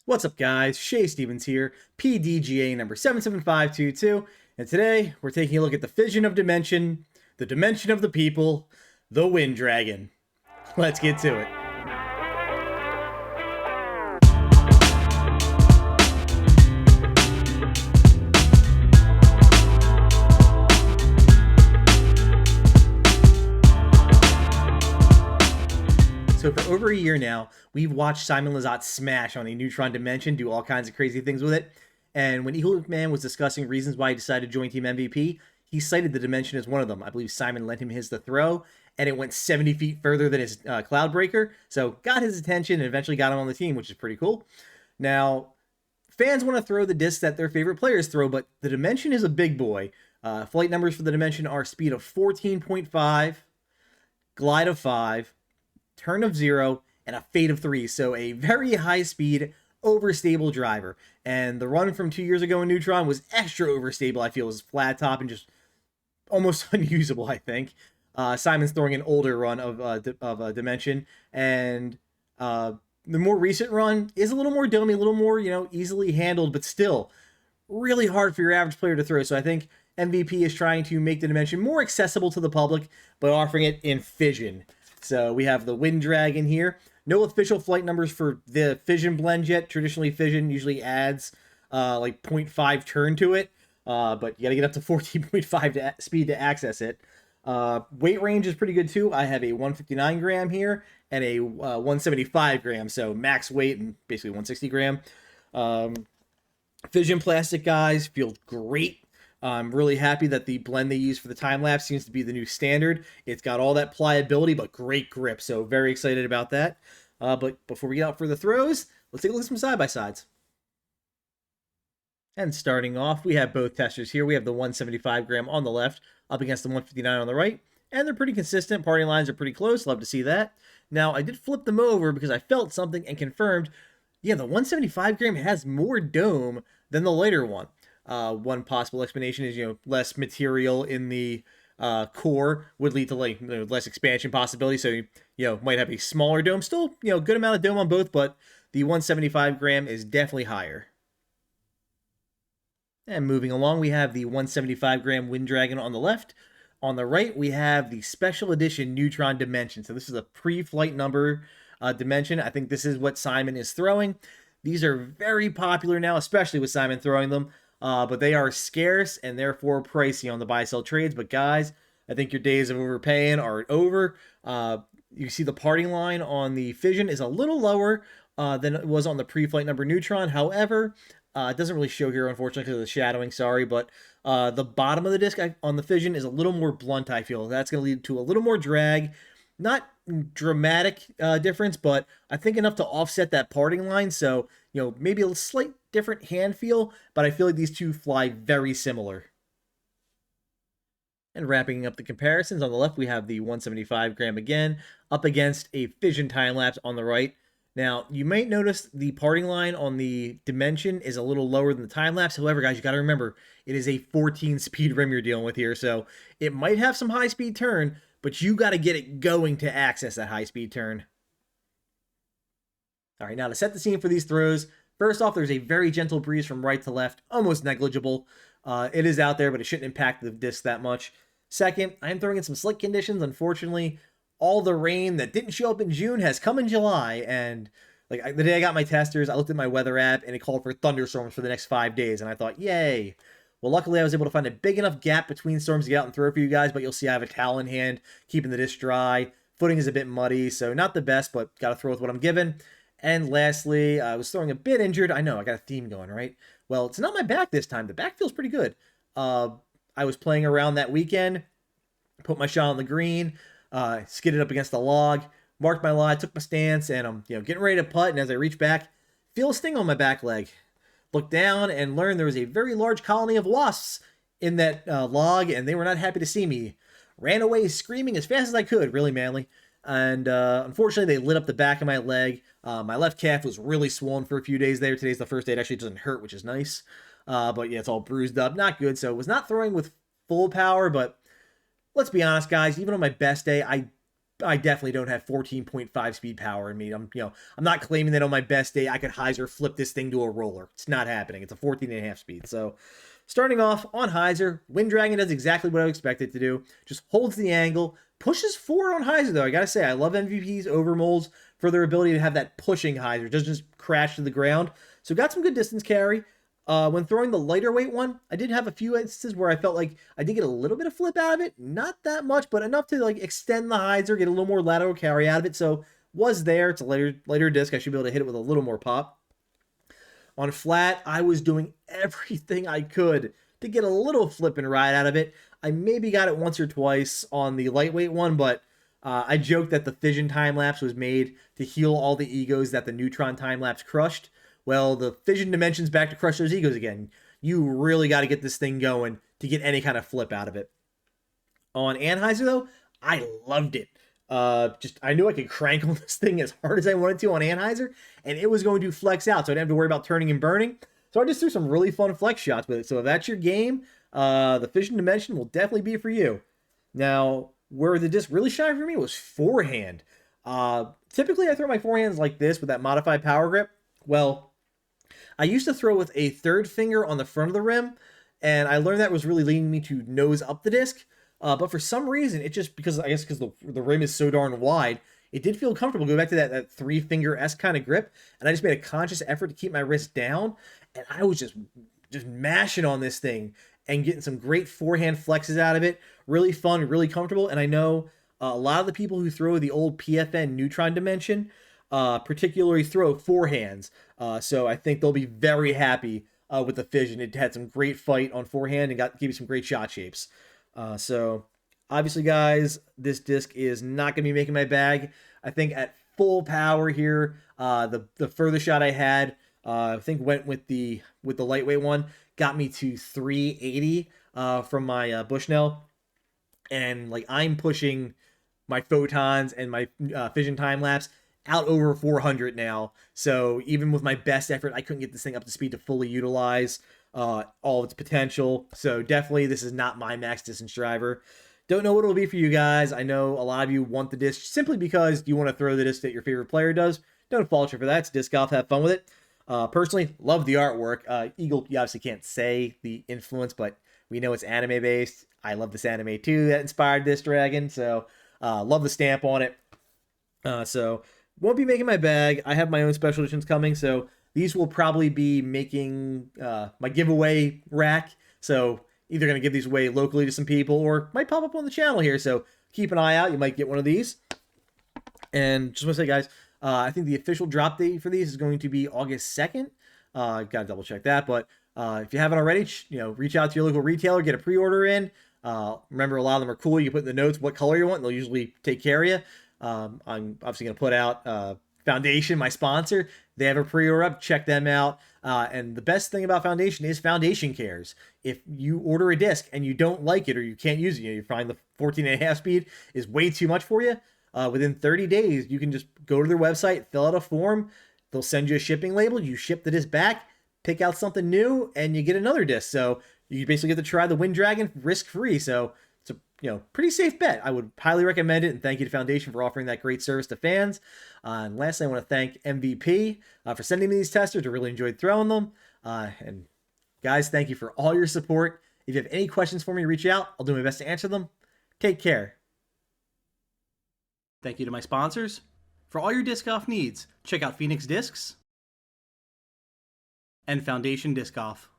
What's up, guys? Shay Stevens here, PDGA number 77522, and today we're taking a look at the Fission of Dimension, the Dimension of the People, the Wynn Dragon. Let's get to it. So for over a year now, we've watched Simon Lizotte smash on the Neutron Dimension, do all kinds of crazy things with it. And when Eagle Man was discussing reasons why he decided to join Team MVP, he cited the Dimension as one of them. I believe Simon lent him his to throw, and it went 70 feet further than his Cloud Breaker. So got his attention and eventually got him on the team, which is pretty cool. Now, fans want to throw the discs that their favorite players throw, but the Dimension is a big boy. Flight numbers for the Dimension are speed of 14.5, glide of 5, turn of 0, and a fade of 3. So a very high speed, overstable driver. And the run from 2 years ago in Neutron was extra overstable. I feel it was flat top and just almost unusable, I think. Simon's throwing an older run of Dimension, and the more recent run is a little more domey, a little more, easily handled, but still really hard for your average player to throw. So I think MVP is trying to make the Dimension more accessible to the public by offering it in Fission. So we have the Wynn Dragon here. No official flight numbers for the Fission blend yet. Traditionally, Fission usually adds like 0.5 turn to it, but you got to get up to 14.5 speed to access it. Weight range is pretty good too. I have a 159 gram here and a 175 gram, so max weight and basically 160 gram. Fission plastic, guys, feels great. I'm really happy that the blend they use for the time lapse seems to be the new standard. It's got all that pliability, but great grip. So very excited about that. But before we get out for the throws, let's take a look at some side-by-sides. And starting off, we have both testers here. We have the 175 gram on the left up against the 159 on the right. And they're pretty consistent. Party lines are pretty close. Love to see that. Now, I did flip them over because I felt something and confirmed, yeah, the 175 gram has more dome than the lighter one. One possible explanation is, less material in the core would lead to less expansion possibility. So, might have a smaller dome. Still, good amount of dome on both, but the 175 gram is definitely higher. And moving along, we have the 175 gram Wynn Dragon on the left. On the right, we have the special edition Neutron Dimension. So this is a pre-flight number dimension. I think this is what Simon is throwing. These are very popular now, especially with Simon throwing them. But they are scarce and therefore pricey on the buy-sell trades. But guys, I think your days of overpaying are over. You see the parting line on the Fission is a little lower than it was on the pre-flight number Neutron. However, it doesn't really show here, unfortunately, because of the shadowing. Sorry, but the bottom of the disc on the Fission is a little more blunt, I feel. That's going to lead to a little more drag. Not dramatic difference, but I think enough to offset that parting line. So, maybe a slight different hand feel, but I feel like these two fly very similar. And wrapping up the comparisons, on the left we have the 175 gram again, up against a Fission time lapse on the right. Now, you might notice the parting line on the Dimension is a little lower than the time lapse. However, guys, you got to remember, it is a 14 speed rim you're dealing with here, so it might have some high speed turn, but you got to get it going to access that high speed turn. All right, now to set the scene for these throws, first off, there's a very gentle breeze from right to left, almost negligible. It is out there, but it shouldn't impact the disc that much. Second, I am throwing in some slick conditions. Unfortunately, all the rain that didn't show up in June has come in July, and the day I got my testers, I looked at my weather app, and it called for thunderstorms for the next 5 days, and I thought, yay. Well, luckily, I was able to find a big enough gap between storms to get out and throw for you guys, but you'll see I have a towel in hand, keeping the disc dry. Footing is a bit muddy, so not the best, but got to throw with what I'm given. And lastly, I was throwing a bit injured. I know, I got a theme going, right? Well, it's not my back this time. The back feels pretty good. I was playing around that weekend, put my shot on the green, skidded up against the log, marked my lie, took my stance, and I'm getting ready to putt, and as I reach back, feel a sting on my back leg. Looked down and learned there was a very large colony of wasps in that log, and they were not happy to see me. Ran away screaming as fast as I could, really manly. And unfortunately, they lit up the back of my leg. My left calf was really swollen for a few days there. Today's the first day it actually doesn't hurt, which is nice. But yeah, it's all bruised up. Not good. So was not throwing with full power, but let's be honest, guys. Even on my best day, I I definitely don't have 14.5 speed power in me. I'm not claiming that on my best day I could Heiser flip this thing to a roller. It's not happening. It's a 14.5 speed. So starting off on Heiser, Wynn Dragon does exactly what I would expect it to do. Just holds the angle, pushes forward on Heiser though. I gotta say, I love MVP's overmolds for their ability to have that pushing Heiser. It doesn't just crash to the ground. So got some good distance carry. When throwing the lighter weight one, I did have a few instances where I felt like I did get a little bit of flip out of it. Not that much, but enough to like extend the Heiser, get a little more lateral carry out of it. So was there. It's a lighter disc. I should be able to hit it with a little more pop. On flat, I was doing everything I could to get a little flip and ride out of it. I maybe got it once or twice on the lightweight one, but I joked that the Fission time-lapse was made to heal all the egos that the Neutron time-lapse crushed. Well, the Fission Dimension's back to crush those egos again. You really got to get this thing going to get any kind of flip out of it. On Anheuser, though, I loved it. I knew I could crank on this thing as hard as I wanted to on Anheuser, and it was going to flex out, so I didn't have to worry about turning and burning. So I just threw some really fun flex shots with it. So if that's your game, the Fission Dimension will definitely be for you. Now, where the disc really shined for me was forehand. Typically, I throw my forehands like this with that modified power grip. Well, I used to throw with a third finger on the front of the rim, and I learned that was really leading me to nose up the disc. But for some reason, it just, because the rim is so darn wide, it did feel comfortable. Go back to that three-finger S kind of grip, and I just made a conscious effort to keep my wrist down, and I was just mashing on this thing and getting some great forehand flexes out of it. Really fun, really comfortable, and I know a lot of the people who throw the old PFN Neutron Dimension particularly throw forehands. So I think they'll be very happy with the Fission. It had some great fight on forehand and gave you some great shot shapes. So obviously, guys, this disc is not going to be making my bag. I think at full power here, the furthest shot I had, I think went with the lightweight one, got me to 380 from my Bushnell. And like I'm pushing my photons and my Fission time lapse out over 400 now. So even with my best effort, I couldn't get this thing up to speed to fully utilize all of its potential. So definitely this is not my max distance driver. Don't know what it'll be for you guys. I know a lot of you want the disc simply because you want to throw the disc that your favorite player does. Don't fault you for that. It's disc golf. Have fun with it. Personally, love the artwork. Eagle, you obviously can't say the influence, but we know it's anime based. I love this anime too that inspired this dragon. So love the stamp on it. So won't be making my bag. I have my own special editions coming, so these will probably be making my giveaway rack. So either going to give these away locally to some people or might pop up on the channel here. So keep an eye out. You might get one of these. And just want to say, guys, I think the official drop date for these is going to be August 2nd. Got to double check that. But if you haven't already, reach out to your local retailer, get a pre-order in. Remember, a lot of them are cool. You put in the notes what color you want, and they'll usually take care of you. I'm obviously going to put out Foundation, my sponsor. They have a pre-order up. Check them out. And the best thing about Foundation is Foundation cares. If you order a disc and you don't like it or you can't use it, you find the 14.5 speed is way too much for you, within 30 days, you can just go to their website, fill out a form. They'll send you a shipping label. You ship the disc back, pick out something new, and you get another disc. So you basically get to try the Wynn Dragon risk-free. So it's a pretty safe bet. I would highly recommend it, and thank you to Foundation for offering that great service to fans. And lastly, I want to thank MVP for sending me these testers. I really enjoyed throwing them. And guys, thank you for all your support. If you have any questions for me, reach out. I'll do my best to answer them. Take care. Thank you to my sponsors. For all your disc golf needs, check out Phoenix Discs and Foundation Disc Golf.